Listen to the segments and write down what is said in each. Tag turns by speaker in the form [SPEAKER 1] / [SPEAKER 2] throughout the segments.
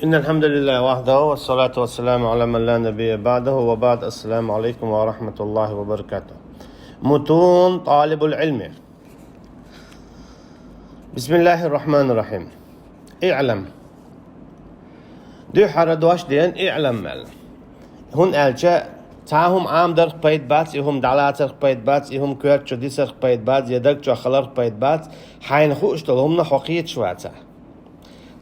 [SPEAKER 1] إن الحمد لله وحده والصلاة والسلام على من لا نبي بعده وبعد. السلام عليكم ورحمة الله وبركاته. متون طالب العلم. بسم الله الرحمن الرحيم. اعلم دو حردواش دين اعلم مال هون ألجا تاهم عام درق بيت بات يهم دعلاتر بيت بات يهم كوير شو ديسر بيت بات يدك شو خلر بيت بات حين خوش تلهم نحقيت شواتا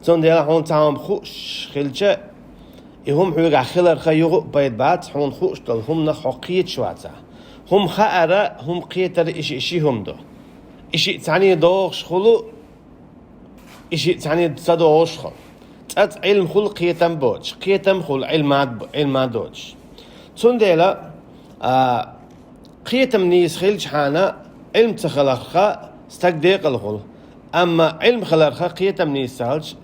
[SPEAKER 1] تون ديلا هون تاهم خوش خلجا يهم حوغا خلر خيوغو بيت بات هون خوش تلهم نحقيت شواتا هم خائرة هم قيتر إشي هم دو إشي تعني دوغش خلو إشي تعني تصدوغش خل تات علم خل قيتم بوش قيتم خل علم دوش تون ديلا قيتم نيس خلج حانا علم تخلقها استقديق الخل أما علم خلقها قيتم نيس سهلج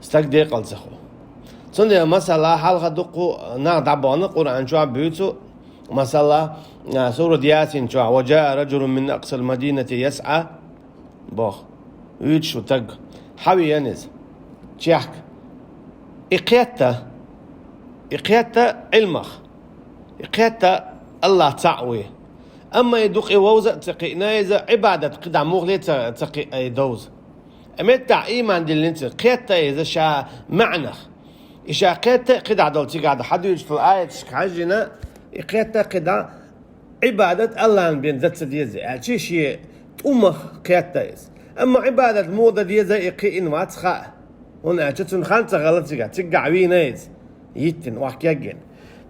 [SPEAKER 1] استقديق الزخو تون ديلا مثلا حلقة دقو نعدبان قرآن شو بيوتو مثلا سورة ياسين شو وجاء رجل من أقصى المدينة يسعى بوخ يوتشو تق حوي ينز تشيحك إقيتا علمخ إقيتا الله تعوي أما يدوق يوزا تقي نايزا عبادة قدع مغلي تقي دوز أمتع إيمان دي اللي انت قيتا إذا شا معنخ إشا قيتا قدع دولتي قاعد حد يجي في الآية تشكحجنا إقيتا قدع عبادة الله بين ذات سديزي هالشي شيء أمخ قيتا إز أما عبادة موضة ديزا إقيئن واتخاء هنا أشتون خانتا غلطيقا تقع وينيز يتن وحكيقين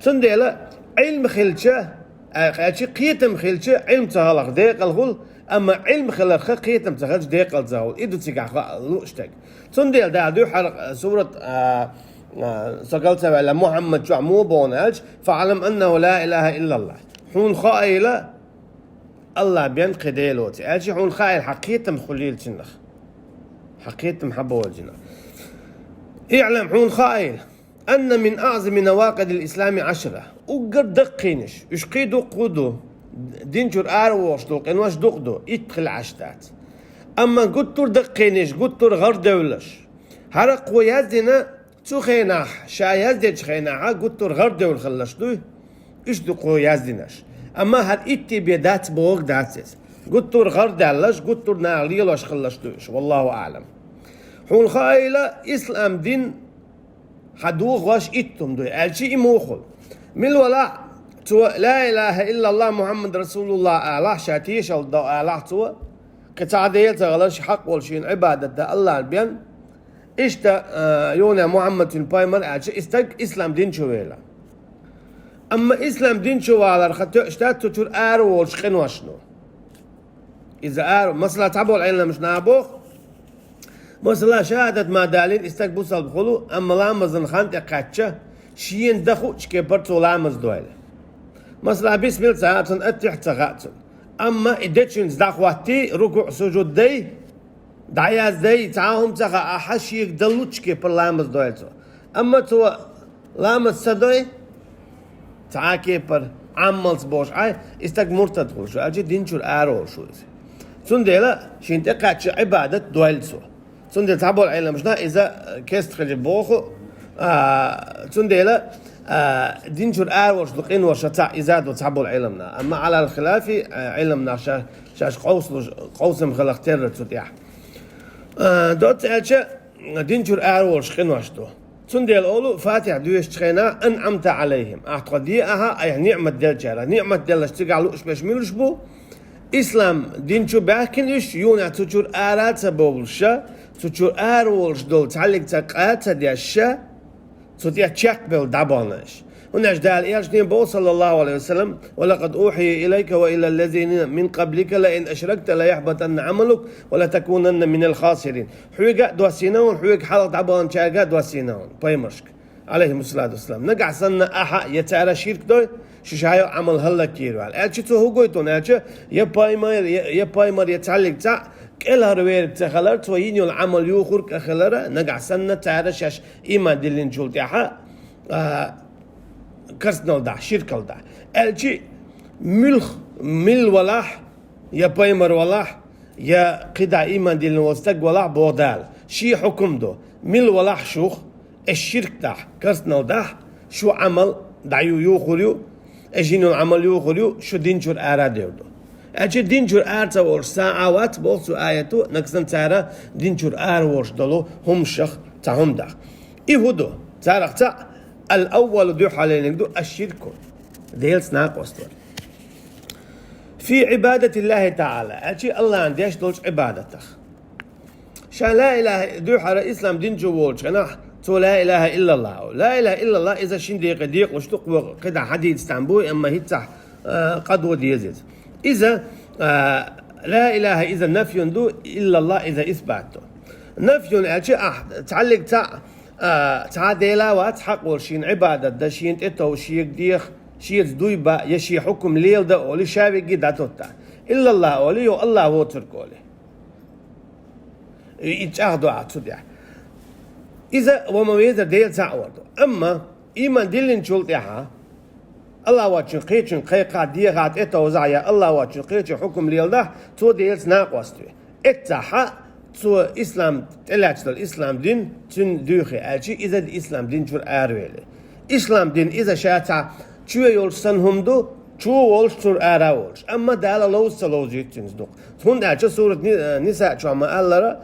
[SPEAKER 1] تنديلا علم خلشة أشي قيتم خلشة علم تهلق ديق الغل أما علم خلق قيتم تهلق ديق الزهول إدو تقع لوشتك تنديل دا دو حرق سورة سقلت على محمد شو مو بوناج فعلم أنه لا إله إلا الله حون خائلة الله بين قديلوتي أشي حون خائل حقيتم خليل تنخ حقيتم حبوا الجنة اعلم حون خائل أن من أعظم نواقض الإسلام 10 وقد دقينش إيش قيدو قدو دينجر آروش دوق إنواش دوقدو يدخل عشتات أما قدتور دقينش قدتور غير دولش هرق ويزدنا تو خيناح شا يزدج خيناحا قدتور غير دول خلش دوي إيش دوقو يزدناش أما هر إتي بيدات بوغ داتس قدتور غير دالش قدتور ناغليلوش خلش دويش والله أعلم حون خايلة إسلام دين حدوغ واش إتم دوي ألشي إموخل من ولا تو لا إله إلا الله محمد رسول الله أعلاه شاتيش الضوء أعلاه تو قطعدية تغلش حق والشين عبادة دا الله البيان إشتا يونا محمد في البايمر ألشي استق إسلام دين شويلا أما إسلام دين شويلا رخطو اشتات تطور آرو والشقين واشنو إذا آرو مثلا تعبوا العين مش نابوخ مثلا شهادة ما دالين استقبوصل بخلو أما لامزن خانت اقاتشا شيين دخو شكي برتو لامز دويلة مثلا بسم الله ساعتن اتح تغاتن أما إدتشن زدخواتي ركوع سجود دي دعياز دي تعاهم تغا أحش يقدلو شكي بر لامز دويلتو أما تو لامز سدوي تعاكي بر عملت بوش عاي استق مرتد خلشو أجي دينشور آرو شو سنديلا شين تقاتش عبادة دويلتو سندل تعبوا العلم مشنا إذا كيست خلي بوخو سنديلا دينشور آروش دقين وشتاع إزاد وتعبوا العلمنا أما على الخلاف علمنا شاش قوس مخلقتير تتيح دوت ألشا دينشور آروش قين وشتو سندل أولو فاتح دويش تخينا أنعمت عليهم أعتقديها أي نعمة دل جارة نعمة دل اشتقالو إش ميلوش بو إسلام دينشو باكن إش يونا تشور آرات سبولشا تشور آرولش دول تعلق تقاتا ديشا توديا تشاك بل دابانش وناش دال إياش نبو صلى الله عليه وسلم ولقد أوحي إليك وإلى الذين من قبلك لئن أشركت ليحبطن عملك ولا تكونن من الخاسرين حويقا دواسينون حويق حلق دابان شاقا دواسينون بايمرشك عليهم الصلاة والسلام نقع سنة أحا يتعرى شيرك دوي ششايو عمل هلا كيروال ألشي تو هو قويتون ألشي يا بايمر يتعلق تاع كلها رويرك تخلر توينيو العمل يوخرك أخلره نقع سنة تعرى شاش إيمان دلين جولت أحا كرسنال دا شيركال دا ألشي مل ولاح يا بايمر ولاح يا قدع إيمان دلين وستق ولاح بودال شي حكم دو مل ولح شوخ الشرك تاح كرسنا ودح شو عمل دعيو يوخريو اجينو عمل يوخريو شو دينجور اراديو دو اجي دينجور ارتا ورش ساعات بوصو ايتو نكسن تارا دينجور ار ورش دلو هم شخ تاهم دح يهودو تارق تا الاول دو حالين دو الشرك ديلس ناقوستور في عبادة الله تعالى أشي الله عندي أشتولش عبادته شان لا إله دو حرا إسلام دين جوولش أنا تو لا إله إلا الله لا إله إلا الله إذا شندي قديق وشتق قدع حديد استنبوي أما هيتح قدوة ديزيز إذا لا إله إذا نفي دو إلا الله إذا إثباته نفي أشي تعلق تعادلا واتحق ورشين عبادة دا شين إتو شيك ديخ شيء دويبا يشي حكم ليل ده أولي شابي جدا توتا إلا الله أولي والله هو ترك أولي يتأخذوا عطوديا إذا وما يقدر ديل تعوردو أما إيمان ديلين شلطيها الله واتشن قيتشن قيقا ديغات إتو زعيا الله واتشن قيتشن حكم ليل ده تو ديل سناقوستوي إتاحا تو إسلام تلاتش الإسلام دين تن دوخي أجي إذا الإسلام دين شور آرويلي إسلام دين إذا شاتا شو يولسن هم دو شو ولش تر آرا ولش أما دالا لوز سلوز يتشنز دوق هون أجا سورة نساء شو ما قال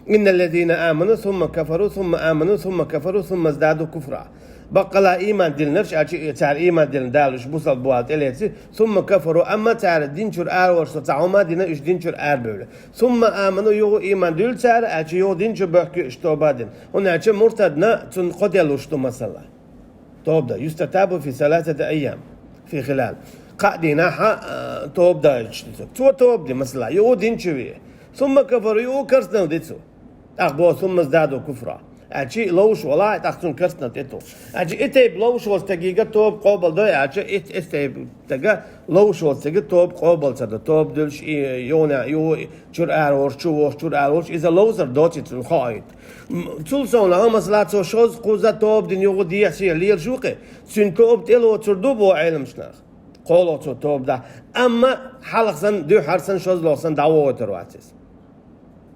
[SPEAKER 1] إن الذين آمنوا ثم كفروا ثم آمنوا ثم كفروا ثم ازدادوا كفرا بقى لا إيمان دل نفس أجي تعال إيمان دل دالش بوصل بوالت إليتي ثم كفروا أما تعال الدين شر آر ولش تعوما دينا إيش دين شر آر بوله ثم آمنوا يو إيمان دل تعال أجي يو دين شر بحكي اشتوبادين هون أجا مرتدنا تنقدلوش تو مثلا توبدا يستتاب في 3 أيام في خلال قاعدين توبدا توبدي مثلا يودين شوية ثم كفروا يو كرسنا وديتسو أخبوا ثم ازدادوا كفرا أجي لوش ولا تأخذون كرسنا تيتو أجي إتى بلوش وستجيجا توب قابل ده أجي إتى تجا لوش وستجيجا توب قابل صدق توب دلش يونا يو شور أروش شور أروش إذا لوزر دوتي تلخايد تلصون لهم مثلا تو شوز قوزة توب دين يو دي أشياء ليل شوقي سن توب تلو تردوبو علم شناخ قولو توب ده أما حلقسن دو حرسن شوز لوسن دعوة ترواتيس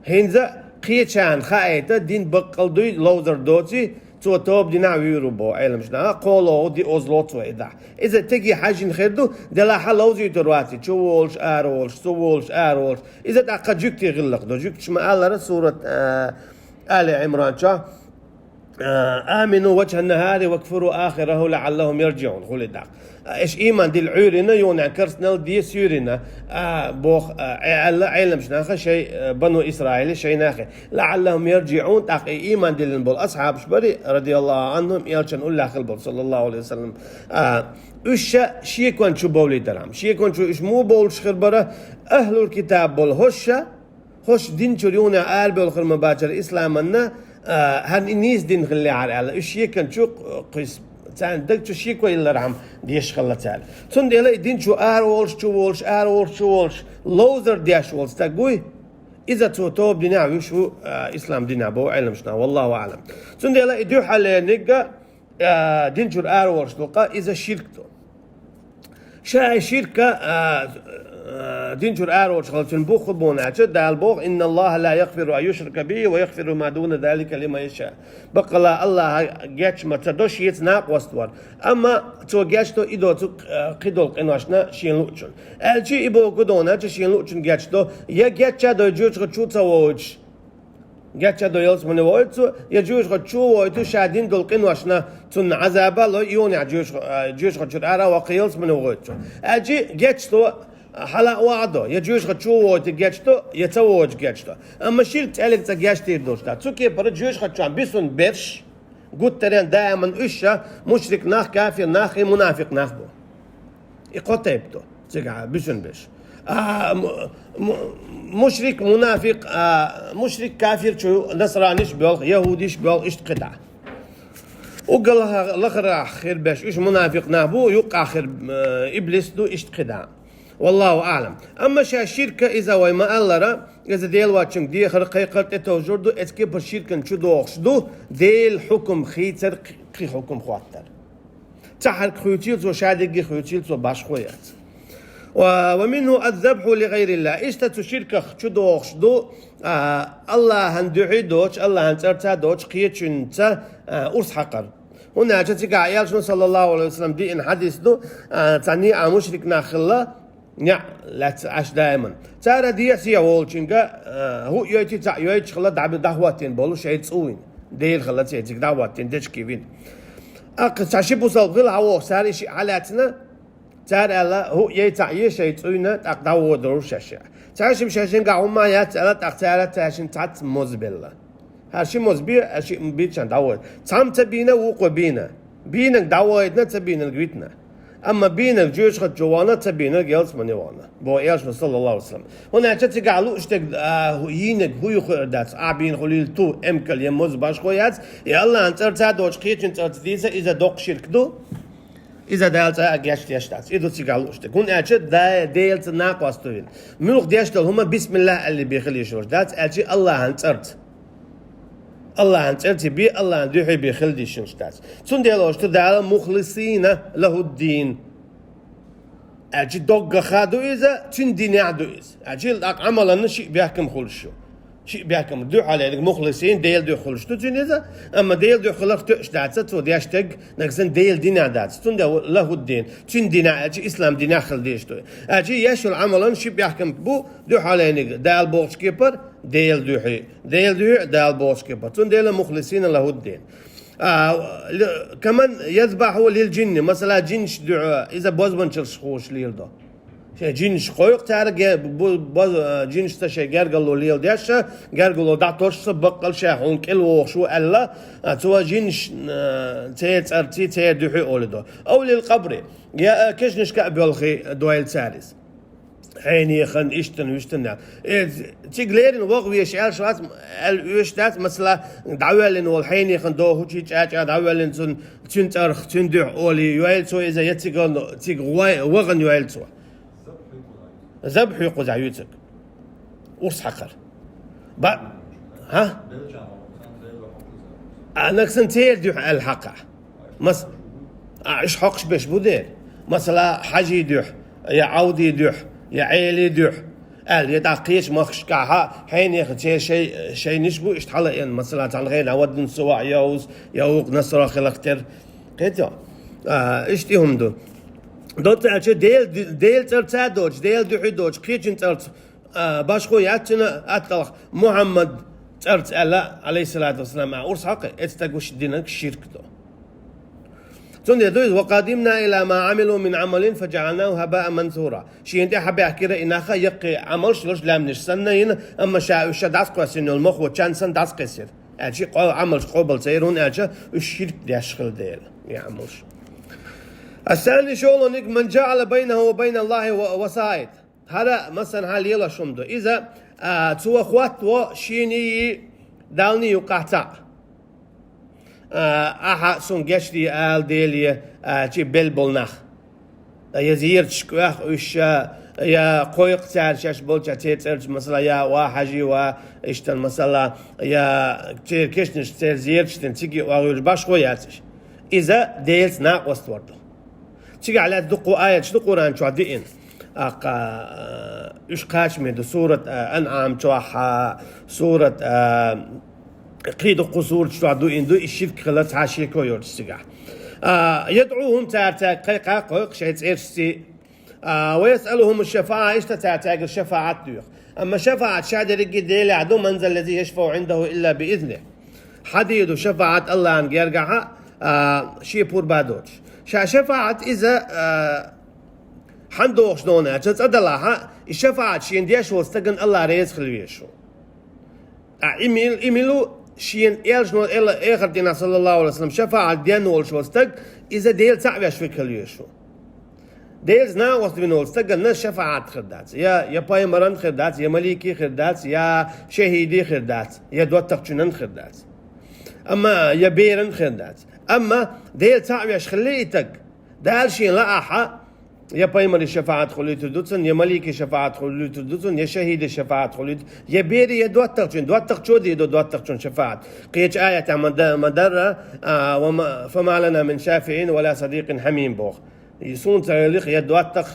[SPEAKER 1] هنزا قيتشان خايته دين بقل دوي لوزر دوتي تو توب دي نعويرو بو علم شناخ قولو دي أوزلوتو إذا إذا تجي حاجة خيردو دلا حلوزي ترواتي شو ولش أرولش شو ولش أرولش إذا تأقد جوكتي غلق دو جوكتش ما قال سورة آل عمران شا آمنوا وجه النهار واكفروا آخره لعلهم يرجعون قول داق إيش إيمان دي العيرنا يون عكرسنا دي سيرنا بوخ علم شناخه شيء بنو إسرائيل شيء ناخه لعلهم يرجعون تاق إيمان دي البول أصحاب شبري رضي الله عنهم يالشن الله خلبول صلى الله عليه وسلم إيش شيء كون شو بولي درام شيء كون شو إيش مو بول شخربرة أهل الكتاب بول هش دين شريونا آل بول خرم باجر إسلامنا هن الناس دين خلي على إيش يكن شو قيس تان دك شو كوي إلا رحم ديش خلا تعال تون ديلا دين شو أرولش لوزر ديش وولش تقوي إذا توب دينا شو إسلام دينا بو علم شنا والله أعلم تون ديلا يدو حال نجا دين شو أرولش لقى إذا شركته شاي شركة دينجر أروش خلتن بوخ بونا دال بوخ إن الله لا يغفر أن يشرك به ويغفر ما دون ذلك لما يشاء بقى لا الله جاتش ما تدوش يتناق وستوار أما تو جاتشتو إدو تو قدول قناشنا شين لوتشون الجي إبو قدونا شين لوتشون جاتشتو يا جاتشا دو جوش غتشوتا ووج جاتشا دو يلس من ووجتو يا جوش غتشو ووجتو شادين دول قناشنا تون عذابا لو يوني جوش غتشوت أرا وقيلس من ووجتو الجي جاتشتو حلا وعده يجوش خدشوا تجاشتو يتسوج جاشتو أما شيل تعلق تجاشتي دوشتا تسوكي برا جوش خدشان بيسون برش قلت ترين دائما إيشا مشرك ناخ كافر ناخ منافق ناخ بو يقطعبتو تجا بيسون برش مشرك منافق مشرك كافر شو نصرانيش بيول يهوديش بيول إيش قطع وقال لخر خير باش إيش منافق نابو يقع خير إبليس دو إيش قطع والله أعلم أما شركة إذا وما ألرا إذا ديل واتشنج دي خرقي قلت توجردو إسكيب الشركة شو دوخشدو ديل حكم خيتر قي حكم خواتر تحرك خوتيل زو شادقي خوتيل زو باش خويات ومنه الذبح لغير الله إشتت شركة شدوخ شدو الله هندعي دوش الله هنترتا دوش قيتشنتا أرس حقر هنا جاتك عيال صلى الله عليه وسلم دي إن حديث دو تعني مشرك ناخلا نع لا تعش دائما ترى دي سيا وولشنجا هو يأتي تع يأتي خلا دعواتين بولو شيء تسوين ديل خلا تيجي دعواتين دش كيفين تعشي بوصل غير هوا ساري شيء حالاتنا ترى الله هو يتعي شيء تسوينا تقدروا دروشة تعرف مش عشان قاعد ما يتعلق أختارت عشان تعت مزبلة هالشيء مزبير هالشيء مبيتشان دعوة تام تبينا وقو بينا دعوتنا تبينا قويتنا أما بينا جوش خد جوانا تبينا جالس منيوانا بو إيش صلى الله عليه وسلم هنا أنت قالوا اشتق ينك هو يخدات عبين خليل تو أمكل يموز باش خويات يا الله أنت أرتاد وش خيط أنت أرتديسه إذا دوق شرك دو إذا دالت أجاشت يشتات إذا تيجالو اشتك هون أجد دالت ناقص توين ملوك ديشتل هما بسم الله اللي بيخلي يشوش دالت أجي الله هنترت الله هنترت بي الله هندوحي بيخلي يشتات تون ديالوش تدال مخلصين له الدين أجي دوغ خادو إذا تون دين يعدو إذا أجي عمل أن شيء بيحكم خلشو شيء بيحكم دو على مخلصين ديل دو خلش تون إذا أما ديل دو خلف تشتات تو ديشتق نقصن ديل دين عدات تون له الدين تون دين أجي إسلام دين آخر ديش تو أجي يشل عملا شيء بيحكم بو دو على دال بوش كيبر ديل دوحي دال بوش كيبر تون ديل مخلصين له الدين كمان يذبحوا للجن مثلا جنش إذا بوزبن تشخوش ليلدو جنش خويق تارق بوز جنش تشي جرجلو ليل ديشة جرجلو دعتوش سبقل شاحون كل وشو ألا توا جنش تيت أرتي تيت دوحي أولدو أو للقبر يا كيش نشكأ بالخي دويل سارس حيني خن إشتن ويشتن تيجليرن وقوي شعر شوات الوشتات مثلا دعوالن والحيني خن دو هو شيء دعوالن تون تارخ تون دوح أولي يويلتو إذا يتيجون تيج وغن يويلتو ذبح يقود عيوتك ورس حقر ها أنا كسنتير دوح الحقة مس إيش حقش بيش بودير مثلا حاجي دوح يا عودي دوح يا عيلي دوح يدعقيش مخش كعها حين ياخد شيء نشبو اشتحل يعني مثلا تعلغين عود نسوا يوق نصر خلقتر كده اشتيهم دول دوت أشي ديل ترتا دوج ديل دوحي دوج قيتشن ترت باش خوياتنا أطلق محمد ترت ألا عليه الصلاة والسلام أورس حقي اتستقوش دينك الشرك دو تون يدوز وقدمنا إلى ما عملوا من عمل فجعلناه هباء منثورا شي انت حبي أحكي إنها يقي عمل شلوش لامنش سنين أما شا داس قاسين المخ وكان سن داس قاسير أشي عمل قبل سيرون أشي الشرك ديشخل ديل يعملش الثاني شغله من جعل بينه وبين الله وسائط هذا مثلا حال يلا شمدو إذا تو أخوات وشيني دالني يقطع أحد سونجشتي آل ديلي شي بلبلناخ يزير تشكوخ وش يا قويق تار شاش بولشا تيترج مثلا يا واحجي واشتن مثلا يا تير كشنش تير زيرشتن تيجي واغير باش خوياتش إذا ديلت ناقص وردو تيجي على دقوا آية شو قرآن شو عدين إيش قاش من سورة أنعام شوها سورة قيد قصور شو عدو إندو الشرك خلاص عاشي كويور تيجا يدعوهم قيقا قيق شيء إرسي ويسألهم الشفاعة إيش تتعتاق الشفاعة ديوخ أما شفاعة شادر الجديل عدو منزل الذي يشفع عنده إلا بإذنه حديد شفاعة الله عن يرجعها شيء بور بادوش شفاعة إذا حندوش دونا تصدلها الشفاعة شين ديش واستجن الله رئيس خلويشو إيميلو شين إيش نو إلا آخر دينا صلى الله عليه وسلم شفاعة ديان ولش واستج إذا ديل تعبش في خلويشو ديل زنا واستبين واستجن ناس شفاعة خردات يا بايمران خردات يا مليكي خردات يا شهيدي خردات يا دوت تقشنن خردات أما يا بيرن خردات أما ديل تعبش خليتك دال شين لا أحا يا بايمر الشفاعة خليت دوتسن يا مليك الشفاعة خليت دوتسن يا شهيد الشفاعة خليت يا بيري يا دوت تقشون دي دوت تقشون شفاعة قيت آية مدرة وما فما لنا من شافعين ولا صديق حميم بوخ يسون تاريخ يا دوت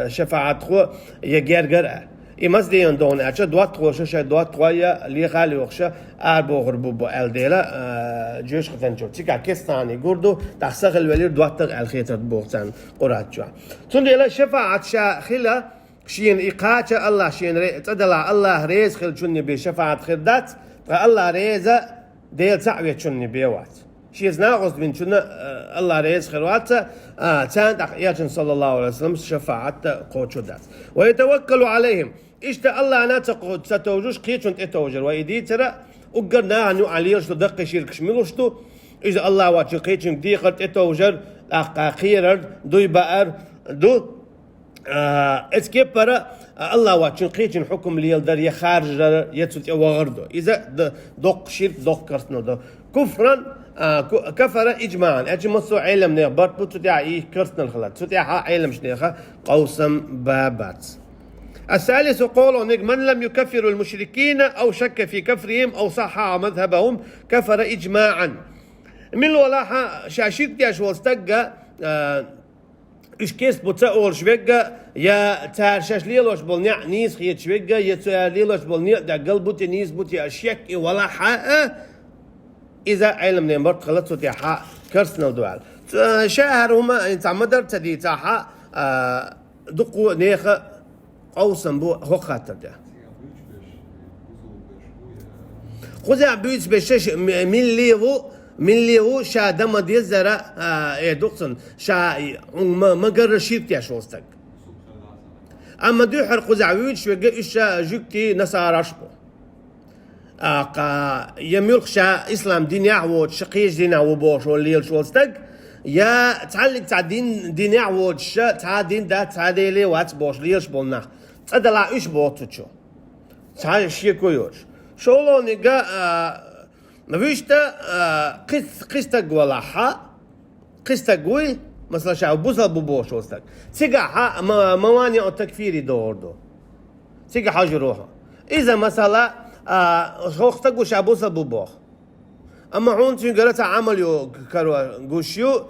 [SPEAKER 1] شفاعت خو يجرجر إمس ديان دون أشة دوات خوشة دوات خويا اللي خالي وخشة أربو غربو بو الديلا جيش ختن شو تيجا كيستاني جوردو تحسخ الولير دوات الخيطة بوختان قرات شو تنديلا شفاعت شا خلا شين إيقاچ الله شين تدلع الله ريز خل شني بشفاعت خدات الله ريزة ديل تعوية شني بيوات شيز ناقص من شنو الله ريز خلوات تان ياتن صلى الله عليه وسلم شفاعت قوتشو دات ويتوكلوا عليهم إشتا الله أنا تقود ستوجوش قيتشون اتوجر ويدي ترى وقرنا عنو عليش تدق شيرك شميلوشتو إذا الله واتشو قيتشون دي قد اتوجر أقاقيرر دو يبقر دو اسكيبر الله واتشن قيتشن حكم ليلدر يخارج يتسوت وغردو إذا دق شيرك دق كرسنو دو كفرا كفر إجماعا أجي مصو علم نيخبرت بتوتيع إيه كرسنا الخلات توتيع علم شنيخة قوسم بابات الثالث قولوا من لم يكفروا المشركين أو شك في كفرهم أو صحح مذهبهم كفر إجماعا من الولاحة شاشيك دياش والستقى إش كيس بتسأول شويقة يا تار شاش ليلوش بالنيع نيس خيت شويقة يا تار ليلوش بالنيع دا قلبوتي نيس بوتي أشيك ولاحة إذا علم نيمبرت خلص توتيحا كرسنا دوال شهر هما تعمدر تدي تاحا دقو نيخ قوسم بو هو خاطر ده خذ بيوت بشش من ليو شا دم ديزرا دقسن شا ما قرر شيرتي شوستك اما دو حر خذ عويد شو إيش جوكتي نصارى شبو يملك شا إسلام دين يعود شقيش دين عوبوش والليل شوستك يا تعلق تاع دين يعود شا تاع دين دا تاع ديلي وات بوش ليش بولنا تدلع إيش بوتشو تاع شيء كويوش شولو نيجا نفيشتا قستا قولاحا قستا قوي مثلا شعب بوصل بوبوش وستك تيجا موانع التكفيري دوردو تيجا حاجة روحه إذا مثلا خوختك وشعبوصل بوبوخ أما هون تنقل تعامل كروا جوشيو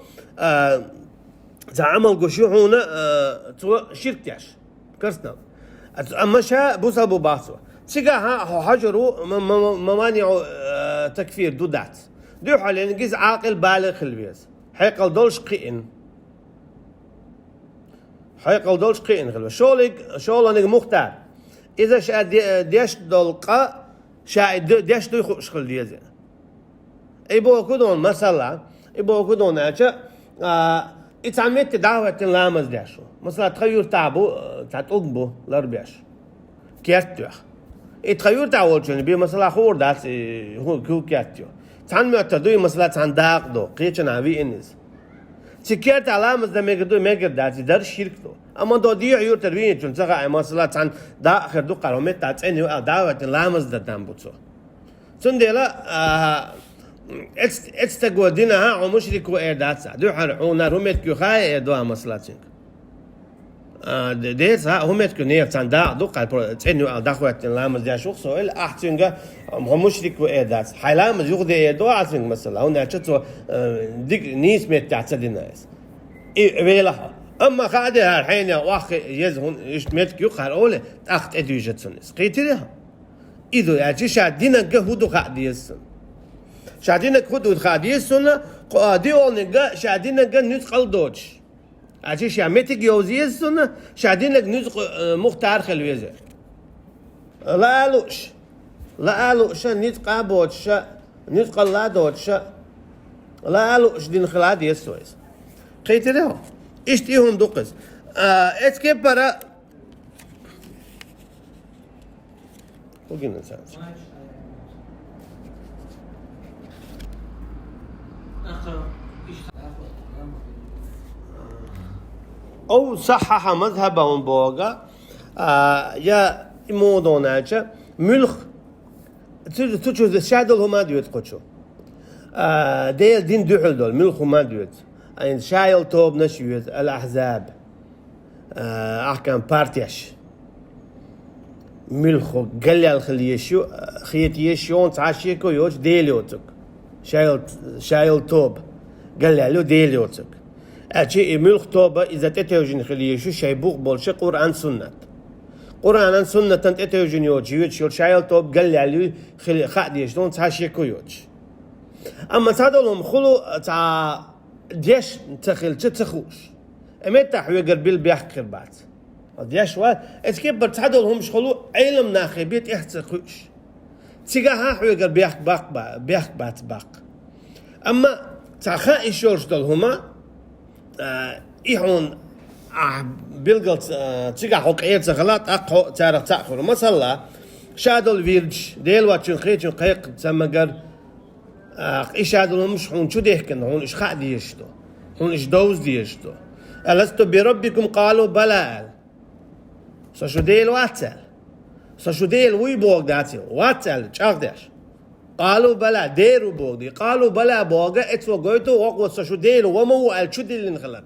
[SPEAKER 1] تعامل جوشيو هنا شركتيش كرسنا أما شا بوصل بوباسو تيجا حجروا موانع تكفير دودات دو حالين جيز عاقل بالغ خلبيز حيقل دولش قئن حيقل دولش قئن خلبيز شولك مختار إذا شا ديش دولقا شا ديش دو يخش خلبيز إبو كدون مثلا إبو كدون أجا إتعملت دعوة لامز ديشو مثلا تغير تعبو تعتقبو لربيش كيرتوح يتغير تعول بي مثلا خور داس هو كياتيو تان معتدوي مثلا تان داق دو قيچن اوي انس سكيرت علامه ده ميغدو ميغر داس در شرك دو اما دو دي عيور تربيه چون څنګه مثلا تان دا اخر دو قرامت تاڅني دعوت لامز ده دام بوڅو سندلا استغودينا ها مشرك وادات دو حرعونا رومت كيو خاي دو مثلا ديت هم يتكونير تان دا دو قال تنو دخوات لامز دي شو سؤال احتنجا هم مشرك وادات حلام يغدي دو عسن مثلا هنا تشتو ديك نيس مت تعتديناس اي ويلها اما خادها الحين واخ يزهن مت كيو قال اول اخت ادوجتسنس قيتلها اذا يجي شادينا قهودو خاديسن شادينا قهودو خاديسن قادي اونغا شادينا نيت قلدوش أشي شامتك يوزيز سنة شادين لك نزق مختار خلويزة لا ألوش نزق أبوش نزق الله دوش لا ألوش دين خلاد يسويس قيت له إيش تيهم دقس إسكي برا وقلنا نسان أو صحح مذهبهم بوغا يا مودوناچا ملخ تشوز شادل هما ديوت قوتشو ديل دين دوحل دول ملخ هما ديوت يعني شايل توب نشويت الأحزاب أحكام بارتيش ملخو قلي الخليشو خيت يشون تعشيكو يوش ديليوتك شايل توب قلي له ديليوتك أشي ملخ توبة إذا تتوجن خليشو شيء بوق بولش قرآن سنة قرآن سنة تتوجن يوجي يوج شايل توب قال لي عليه خلي خاد يشلون تحشي كيوج أما تادولهم خلو تا ديش تخيل تتخوش أمتى حوي قربيل بيحكي بعد ديش واد إسكيب برتادولهم شخلو علم ناخي بيت يحتخوش تيجاها حوي قرب بيحك باق أما تاخا إيشورش دولهما إيهون بيلقل تيجا حقيقة تغلط أقو تعرف تأخر مثلا شادول فيرج ديل واتشون خيتشون قيق تسمى إيش هادول مش هون شو ديهكن هون إيش خا ديشتو هون إيش دوز ديشتو ألست بربكم قالوا بلى سو ديل واتل سو ديل وي بوغ داتي واتل تشاردش قالوا بلى ديرو بوغ دي قالوا بلى بوغا اتسو غويتو وقو سو ديل ومو الشديل خلر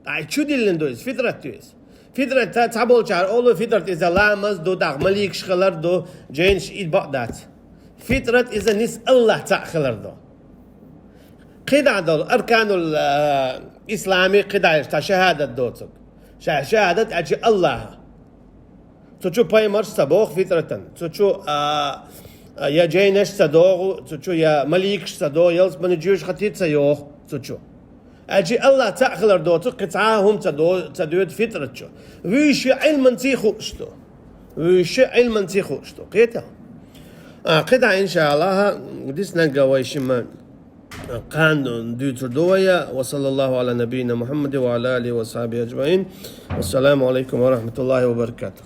[SPEAKER 1] أي شديل دوز فطرة تويس فطرة تابول شار أولو فطرة إذا لامز دو داغ مليك شخلر دو جينش إيد بقدات فطرة إذا نس الله تأخلر دو قدع دول أركان الإسلامي قدع شهادة دوتك شهادة أجي الله تشو بايمر سبوخ فطرة تشو يا جينش سدوغ تشو يا مليك سدو يلس بنجيوش خطيت سيوخ تشو أجي الله تأخلر دوتك قطعاهم تدود فطرة شو ويش علم تيخو اشتو ويش علم تيخو اشتو قيتها قطع إن شاء الله ديسنا قويشما قان ديوتر دوية وصلى الله على نبينا محمد وعلى آله وصحبه أجمعين والسلام عليكم ورحمة الله وبركاته